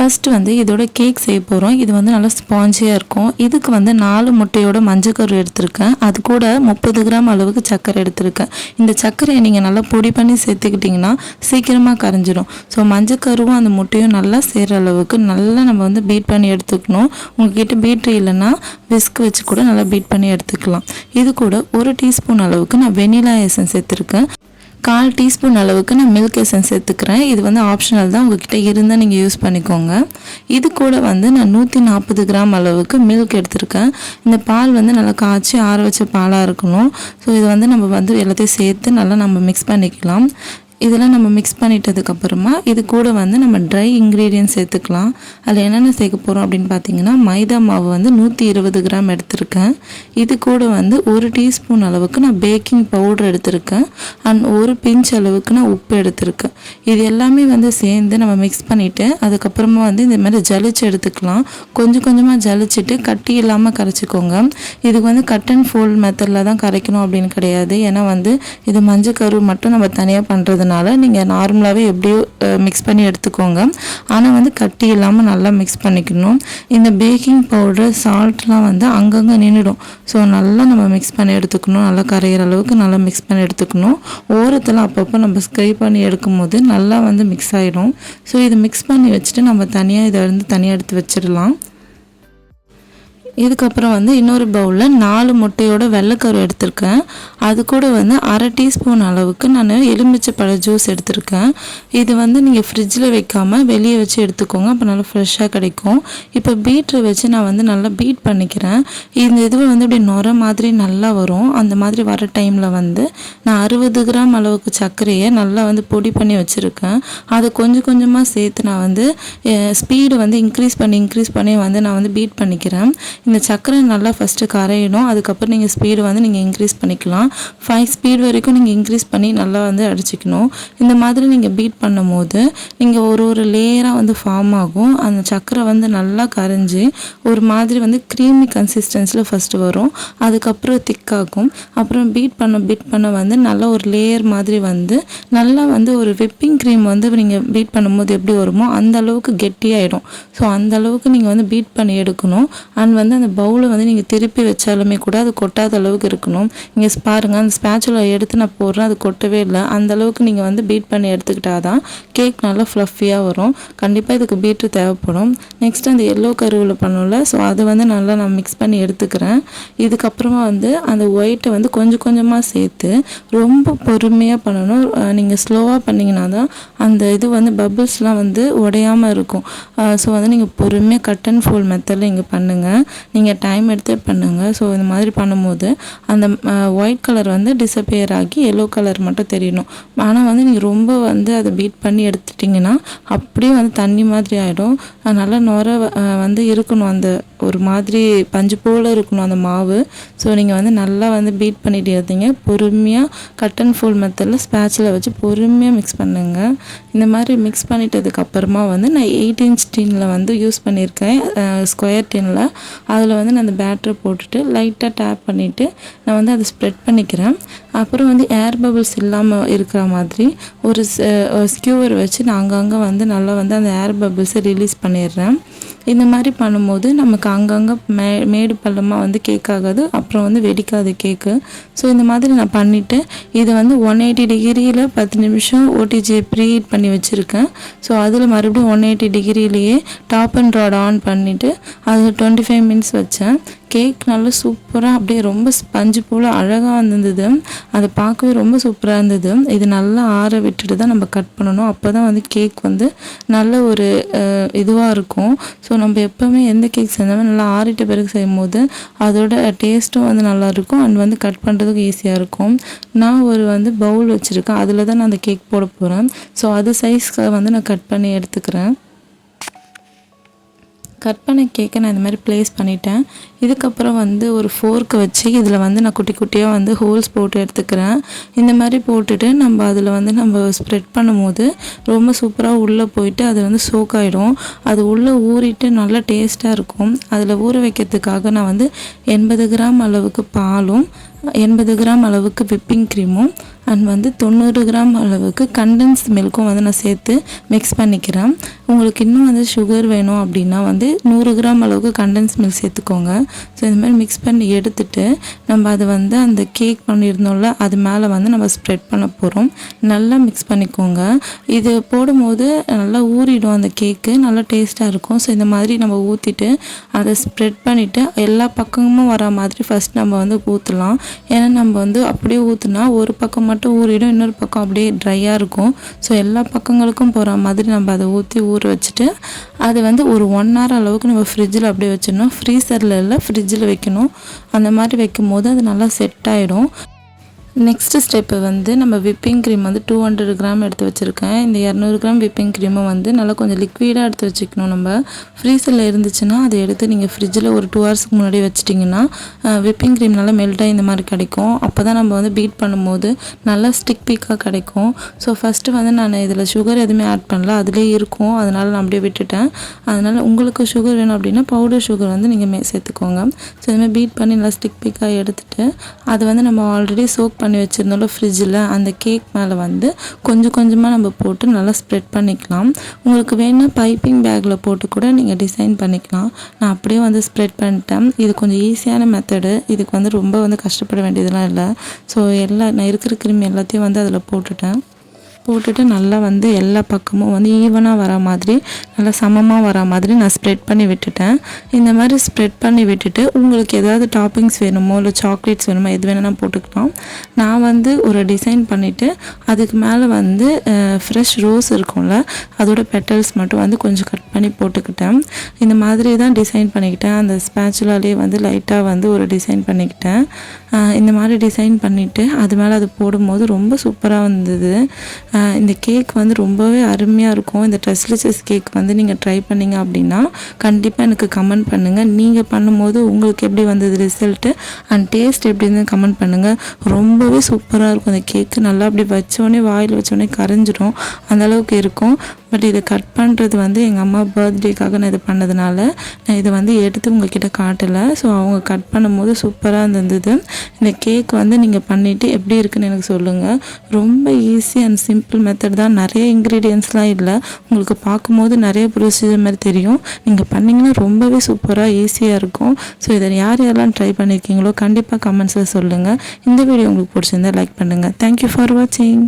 First வந்து இதோட cake செய்ய போகிறோம். இது வந்து நல்லா ஸ்பாஞ்சியாக இருக்கும். இதுக்கு வந்து 4 முட்டையோட மஞ்சக்கரு எடுத்திருக்கேன். அது கூட 30 கிராம் அளவுக்கு சர்க்கரை எடுத்திருக்கேன். இந்த சர்க்கரையை நீங்கள் நல்லா பொடி பண்ணி சேர்த்துக்கிட்டிங்கன்னா சீக்கிரமாக கரைஞ்சிடும். ஸோ மஞ்சக்கருவும் அந்த முட்டையும் நல்லா சேர்கிற அளவுக்கு நல்லா நம்ம வந்து பீட் பண்ணி எடுத்துக்கணும். உங்கள்கிட்ட பீட்ரு இல்லைன்னா விஸ்க் வச்சு கூட நல்லா பீட் பண்ணி எடுத்துக்கலாம். இது கூட 1 டீஸ்பூன் அளவுக்கு நான் வெனிலா எசன்ஸ் சேர்த்துருக்கேன். 1/4 டீஸ்பூன் அளவுக்கு நான் மில்க் எசன்ஸ் சேர்த்துக்கிறேன். இது வந்து ஆப்ஷனல் தான், உங்கள்கிட்ட இருந்தால் நீங்கள் யூஸ் பண்ணிக்கோங்க. இது கூட வந்து நான் 140 கிராம் அளவுக்கு மில்க் எடுத்திருக்கேன். இந்த பால் வந்து நல்லா காய்ச்சி ஆற வச்ச பாலாக இருக்கணும். ஸோ இது வந்து நம்ம வந்து எல்லாத்தையும் சேர்த்து நல்லா நம்ம மிக்ஸ் பண்ணிக்கலாம். இதெல்லாம் நம்ம மிக்ஸ் பண்ணிட்டதுக்கப்புறமா இது கூட வந்து நம்ம ட்ரை இன்க்ரீடியன்ட் சேர்த்துக்கலாம். அதில் என்னென்ன சேர்க்க போகிறோம் அப்படின்னு பார்த்தீங்கன்னா, மைதா மாவு வந்து 120 கிராம் எடுத்திருக்கேன். இது கூட வந்து 1 டீஸ்பூன் அளவுக்கு நான் பேக்கிங் பவுடர் எடுத்திருக்கேன். அண்ட் 1 பிஞ்ச் அளவுக்கு நான் உப்பு எடுத்திருக்கேன். இது எல்லாமே வந்து சேர்ந்து நம்ம மிக்ஸ் பண்ணிவிட்டு அதுக்கப்புறமா வந்து இந்த மாதிரி ஜலிச்சு எடுத்துக்கலாம். கொஞ்சம் கொஞ்சமாக ஜலிச்சுட்டு கட்டி இல்லாமல் கரைச்சிக்கோங்க. இதுக்கு வந்து கட் அண்ட் ஃபோல்ட் மெத்தடில் தான் கரைக்கணும் அப்படின்னு கிடையாது. ஏன்னா வந்து இது மஞ்சக்கரு மட்டும் நம்ம தனியாக பண்ணுறதுனால நீங்கள் நார்மலாகவே எப்படியோ மிக்ஸ் பண்ணி எடுத்துக்கோங்க. ஆனால் வந்து கட்டி இல்லாமல் நல்லா மிக்ஸ் பண்ணிக்கணும். இந்த பேக்கிங் பவுடர் சால்ட்லாம் வந்து அங்கங்கே நின்றுடும். ஸோ நல்லா நம்ம மிக்ஸ் பண்ணி எடுத்துக்கணும். நல்லா கரையிற அளவுக்கு நல்லா மிக்ஸ் பண்ணி எடுத்துக்கணும். ஓரத்தில் அப்பப்போ நம்ம ஸ்க்ரைப் பண்ணி எடுக்கும் போது நல்லா வந்து மிக்ஸ் ஆகிடும். ஸோ இது மிக்ஸ் பண்ணி வச்சுட்டு நம்ம தனியாக இதை வந்து தனியாக எடுத்து வச்சிடலாம். இதுக்கப்புறம் வந்து இன்னொரு பவுலில் 4 முட்டையோட வெள்ளைக்கரு எடுத்திருக்கேன். அது கூட வந்து 1/2 டீஸ்பூன் அளவுக்கு நான் எலுமிச்சை பழ ஜூஸ் எடுத்திருக்கேன். இது வந்து நீங்கள் ஃப்ரிட்ஜில் வைக்காமல் வெளியே வச்சு எடுத்துக்கோங்க. அப்போ நல்லா ஃப்ரெஷ்ஷாக கிடைக்கும். இப்போ பீட்ரு வச்சு நான் வந்து நல்லா பீட் பண்ணிக்கிறேன். இந்த இதுவை வந்து அப்படியே நுர மாதிரி நல்லா வரும். அந்த மாதிரி வர டைமில் வந்து நான் 60 கிராம் அளவுக்கு சர்க்கரையை நல்லா வந்து பொடி பண்ணி வச்சுருக்கேன். அதை கொஞ்சம் கொஞ்சமாக சேர்த்து நான் வந்து ஸ்பீடு வந்து இன்க்ரீஸ் பண்ணி வந்து நான் வந்து பீட் பண்ணிக்கிறேன். இந்த சர்க்கரை நல்லா ஃபஸ்ட்டு கரையணும். அதுக்கப்புறம் நீங்கள் ஸ்பீடு வந்து நீங்கள் இன்க்ரீஸ் பண்ணிக்கலாம். 5 ஸ்பீட் வரைக்கும் நீங்கள் இன்க்ரீஸ் பண்ணி நல்லா வந்து அடிச்சிக்கணும். இந்த மாதிரி நீங்கள் பீட் பண்ணும் போது நீங்கள் ஒரு லேயராக வந்து ஃபார்ம் ஆகும். அந்த சர்க்கரை வந்து நல்லா கரைஞ்சி ஒரு மாதிரி வந்து க்ரீமி கன்சிஸ்டன்சியில் ஃபஸ்ட்டு வரும். அதுக்கப்புறம் திக்காகும். அப்புறம் பீட் பண்ண வந்து நல்லா ஒரு லேயர் மாதிரி வந்து நல்லா வந்து ஒரு விப்பிங் க்ரீம் வந்து நீங்கள் பீட் பண்ணும்போது எப்படி வருமோ அந்த அளவுக்கு கெட்டியாயிடும். ஸோ அந்த அளவுக்கு நீங்கள் வந்து பீட் பண்ணி எடுக்கணும். அண்ட் வந்து அந்த பவுலை வந்து நீங்கள் திருப்பி வச்சாலுமே கூட அது கொட்டாத அளவுக்கு இருக்கணும். இங்கே பாருங்கள், அந்த ஸ்பேச்சுலா எடுத்து நான் போடுறேன், அது கொட்டவே இல்லை. அந்த அளவுக்கு நீங்கள் வந்து பீட் பண்ணி எடுத்துக்கிட்டாதான் கேக் நல்லா ஃப்ளஃபியாக வரும். கண்டிப்பாக இதுக்கு பீட்ரு தேவைப்படும். நெக்ஸ்ட் அந்த எல்லோ கருவில் பண்ணல, ஸோ அதை வந்து நல்லா நான் மிக்ஸ் பண்ணி எடுத்துக்கிறேன். இதுக்கப்புறமா வந்து அந்த ஒயிட்டை வந்து கொஞ்சம் கொஞ்சமாக சேர்த்து ரொம்ப பொறுமையாக பண்ணணும். நீங்கள் ஸ்லோவாக பண்ணிங்கன்னா தான் அந்த இது வந்து பபிள்ஸ்லாம் வந்து உடையாமல் இருக்கும். ஸோ வந்து நீங்கள் பொறுமையாக கட் அண்ட் ஃபோல்ட் மெத்தடில் இங்கே பண்ணுங்கள். நீங்கள் டைம் எடுத்து பண்ணுங்கள். ஸோ இந்த மாதிரி பண்ணும்போது அந்த ஒயிட் கலர் வந்து டிஸப்பியர் ஆகி எல்லோ கலர் மட்டும் தெரியணும். ஆனால் வந்து நீங்கள் ரொம்ப வந்து அதை பீட் பண்ணி எடுத்துட்டிங்கன்னா அப்படியே வந்து தண்ணி மாதிரி ஆகிடும். நல்லா நுர வந்து இருக்கணும், அந்த ஒரு மாதிரி பஞ்சு போல் இருக்கணும் அந்த மாவு. ஸோ நீங்கள் வந்து நல்லா வந்து பீட் பண்ணிட்டு இருந்தீங்க. பொறுமையாக கட் அண்ட் ஃபோல்ட் மெத்தடில் ஸ்பேச்சில் வச்சு பொறுமையாக மிக்ஸ் பண்ணுங்கள். இந்த மாதிரி மிக்ஸ் பண்ணிட்டதுக்கப்புறமா வந்து நான் 8 இன்ச் டின்னில் வந்து யூஸ் பண்ணியிருக்கேன், ஸ்கொயர் டின்னில். அதில் வந்து நான் அந்த பேட்டரை போட்டுட்டு லைட்டாக டேப் பண்ணிவிட்டு நான் வந்து அதை ஸ்ப்ரெட் பண்ணிக்கிறேன். அப்புறம் வந்து ஏர் பபிள்ஸ் இல்லாமல் இருக்கிற மாதிரி ஒரு ஸ்கியூவர் வச்சு நான் அங்கங்கே வந்து நல்லா வந்து அந்த ஏர் பபிள்ஸை ரிலீஸ் பண்ணிடுறேன். இந்த மாதிரி பண்ணும்போது நமக்கு அங்கங்கே மேடு பள்ளமாக வந்து கேக் ஆகாது, அப்புறம் வந்து வெடிக்காது கேக்கு. ஸோ இந்த மாதிரி நான் பண்ணிவிட்டு இதை வந்து 180 டிகிரியில் 10 நிமிஷம் ஓடிஜியை ப்ரீஹீட் பண்ணி வச்சுருக்கேன். ஸோ அதில் மறுபடியும் 180 டிகிரிலேயே டாப் அண்ட் ராட் ஆன் பண்ணிவிட்டு அதில் 25 மினிட்ஸ் வச்சேன். கேக் நல்லா சூப்பராக அப்படியே ரொம்ப ஸ்பஞ்சு போல் அழகாக வந்திருந்தது. அதை பார்க்கவே ரொம்ப சூப்பராக இருந்தது. இது நல்லா ஆற விட்டுட்டு தான் நம்ம கட் பண்ணணும். அப்போ தான் வந்து கேக் வந்து நல்ல ஒரு இதுவாக இருக்கும். ஸோ நம்ம எப்போவுமே எந்த கேக் செஞ்சாலும் நல்லா ஆறிட்ட பிறகு செய்யும் போது அதோட டேஸ்ட்டும் வந்து நல்லாயிருக்கும் அண்ட் வந்து கட் பண்ணுறதுக்கு ஈஸியாக இருக்கும். நான் ஒரு வந்து பவுல் வச்சுருக்கேன், அதில் தான் நான் அந்த கேக் போட போகிறேன். ஸோ அது சைஸ்க்கு வந்து நான் கட் பண்ணி எடுத்துக்கிறேன். கட் பண்ண கேக்கை நான் இந்த மாதிரி ப்ளேஸ் பண்ணிட்டேன். இதுக்கப்புறம் வந்து ஒரு ஃபோர்க்கை வச்சு இதில் வந்து நான் குட்டி குட்டியாக வந்து ஹோல்ஸ் போட்டு எடுத்துக்கிறேன். இந்த மாதிரி போட்டுட்டு நம்ம அதில் வந்து நம்ம ஸ்ப்ரெட் பண்ணும்போது ரொம்ப சூப்பராக உள்ளே போயிட்டு அது வந்து சோக் ஆகிடும். அது உள்ளே ஊறிட்டு நல்லா டேஸ்ட்டாக இருக்கும். அதில் ஊற வைக்கிறதுக்காக நான் வந்து 80 கிராம் அளவுக்கு பாலும் 80 கிராம் அளவுக்கு விப்பிங் க்ரீமும் அண்ட் வந்து 90 கிராம் அளவுக்கு கண்டென்ஸ் மில்க்கும் வந்து நான் சேர்த்து மிக்ஸ் பண்ணிக்கிறேன். உங்களுக்கு இன்னும் வந்து சுகர் வேணும் அப்படின்னா வந்து 100 கிராம் அளவுக்கு கண்டென்ஸ் மில்க் சேர்த்துக்கோங்க. ஸோ இந்த மாதிரி மிக்ஸ் பண்ணி எடுத்துட்டு நம்ம அதை வந்து அந்த கேக் பண்ணியிருந்தோம்ல அது மேலே வந்து நம்ம ஸ்ப்ரெட் பண்ண போகிறோம். நல்லா மிக்ஸ் பண்ணிக்கோங்க. இது போடும்போது நல்லா ஊறிடும் அந்த கேக்கு, நல்லா டேஸ்ட்டாக இருக்கும். ஸோ இந்த மாதிரி நம்ம ஊற்றிட்டு அதை ஸ்ப்ரெட் பண்ணிவிட்டு எல்லா பக்கமும் வர மாதிரி ஃபஸ்ட் நம்ம வந்து ஊற்றலாம். ஏன்னா நம்ம வந்து அப்படியே ஊற்றுனா ஒரு பக்கம் மட்டும் ஊறிடும், இன்னொரு பக்கம் அப்படியே ட்ரையாக இருக்கும். ஸோ எல்லா பக்கங்களுக்கும் போகிற மாதிரி நம்ம அதை ஊற்றி ஊற வச்சுட்டு அது வந்து ஒரு 1 hour அளவுக்கு நம்ம ஃப்ரிட்ஜில் அப்படியே வச்சிடணும். ஃப்ரீசரில் இல்லை, ஃப்ரிட்ஜில் வைக்கணும். அந்த மாதிரி வைக்கும் போது அது நல்லா செட் ஆகிடும். நெக்ஸ்ட்டு ஸ்டெப்பு வந்து நம்ம விப்பிங் க்ரீம் வந்து 200 கிராம் எடுத்து வச்சுருக்கேன். இந்த 200 கிராம் விப்பிங் க்ரீமை வந்து நல்லா கொஞ்சம் லிக்விடாக எடுத்து வச்சுக்கணும். நம்ம ஃப்ரீசரில் இருந்துச்சுன்னா அதை எடுத்து நீங்கள் ஃப்ரிட்ஜில் ஒரு 2 ஹவர்ஸ்க்கு முன்னாடி வச்சிட்டிங்கன்னா விப்பிங் க்ரீம் நல்லா மெல்ட்டாக இந்த மாதிரி கிடைக்கும். அப்போ தான் நம்ம வந்து பீட் பண்ணும்போது நல்லா ஸ்டிக் பீக்காக கிடைக்கும். ஸோ ஃபஸ்ட்டு வந்து நான் இதில் சுகர் எதுவுமே ஆட் பண்ணல, அதிலே இருக்கும். அதனால் நான் அப்படியே விட்டுட்டேன். அதனால் உங்களுக்கு சுகர் வேணும் அப்படின்னா பவுடர் சுகர் வந்து நீங்கள் சேர்த்துக்கோங்க. ஸோ இதுமாதிரி பீட் பண்ணி நல்லா ஸ்டிக் பீக்காக எடுத்துகிட்டு அதை வந்து நம்ம ஆல்ரெடி சோக் பண்ணி வச்சுருந்தோம்ல ஃப்ரிட்ஜில், அந்த கேக் மேலே வந்து கொஞ்சம் கொஞ்சமாக நம்ம போட்டு நல்லா ஸ்ப்ரெட் பண்ணிக்கலாம். உங்களுக்கு வேணால் பைப்பிங் பேக்கில் போட்டு கூட நீங்கள் டிசைன் பண்ணிக்கலாம். நான் அப்படியே வந்து ஸ்ப்ரெட் பண்ணிட்டேன். இது கொஞ்சம் ஈஸியான மெத்தடு. இதுக்கு வந்து ரொம்ப வந்து கஷ்டப்பட வேண்டியதெல்லாம் இல்லை. ஸோ நான் இருக்கிற க்ரீம் எல்லாத்தையும் வந்து அதில் போட்டுட்டு நல்லா வந்து எல்லா பக்கமும் வந்து ஈவனாக வர மாதிரி நல்லா சமமாக வர மாதிரி நான் ஸ்ப்ரெட் பண்ணி விட்டுட்டேன். இந்த மாதிரி ஸ்ப்ரெட் பண்ணி விட்டுட்டு உங்களுக்கு ஏதாவது டாப்பிங்ஸ் வேணுமோ இல்லை சாக்லேட்ஸ் வேணுமோ எது வேணும்னா போட்டுக்கலாம். நான் வந்து ஒரு டிசைன் பண்ணிவிட்டு அதுக்கு மேலே வந்து ஃப்ரெஷ் ரோஸ் இருக்கும்ல அதோட பெட்டல்ஸ் மட்டும் வந்து கொஞ்சம் கட் பண்ணி போட்டுக்கிட்டேன். இந்த மாதிரி தான் டிசைன் பண்ணிக்கிட்டேன். அந்த ஸ்பேச்சுலாலே வந்து லைட்டாக வந்து ஒரு டிசைன் பண்ணிக்கிட்டேன். இந்த மாதிரி டிசைன் பண்ணிவிட்டு அது மேலே அது போடும்போது ரொம்ப சூப்பராக வந்தது. இந்த கேக் வந்து ரொம்பவே அருமையாக இருக்கும். இந்த ட்ரெஸ்லெஸ் கேக் வந்து நீங்கள் ட்ரை பண்ணிங்க அப்படின்னா கண்டிப்பாக எனக்கு கமெண்ட் பண்ணுங்கள். நீங்கள் பண்ணும்போது உங்களுக்கு எப்படி வந்தது ரிசல்ட்டு அண்ட் டேஸ்ட் எப்படி இருந்தது கமெண்ட் பண்ணுங்கள். ரொம்பவே சூப்பராக இருக்கும் இந்த கேக்கு. நல்லா அப்படி வச்சோடனே வாயில் வச்சோடனே கரைஞ்சிரும், அந்தளவுக்கு இருக்கும். பட் இதை கட் பண்ணுறது வந்து எங்கள் அம்மா பர்த்டேக்காக நான் இது பண்ணதுனால நான் இதை வந்து எடுத்து உங்ககிட்ட காட்டலை. ஸோ அவங்க கட் பண்ணும்போது சூப்பராக இருந்தது. இந்த கேக் வந்து நீங்கள் பண்ணிவிட்டு எப்படி இருக்குன்னு எனக்கு சொல்லுங்கள். ரொம்ப ஈஸி அண்ட் சிம்பிள் மெத்தட் தான். நிறைய இன்க்ரீடியன்ஸ்லாம் இல்லை. உங்களுக்கு பார்க்கும்போது நிறைய ப்ரொசீஜர் மாதிரி தெரியும். நீங்கள் பண்ணிங்கன்னா ரொம்பவே சூப்பராக ஈஸியாக இருக்கும். ஸோ இதை யாரெல்லாம் ட்ரை பண்ணியிருக்கீங்களோ கண்டிப்பாக கமெண்ட்ஸில் சொல்லுங்கள். இந்த வீடியோ உங்களுக்கு பிடிச்சிருந்தா லைக் பண்ணுங்கள். தேங்க்யூ ஃபார் வாட்சிங்.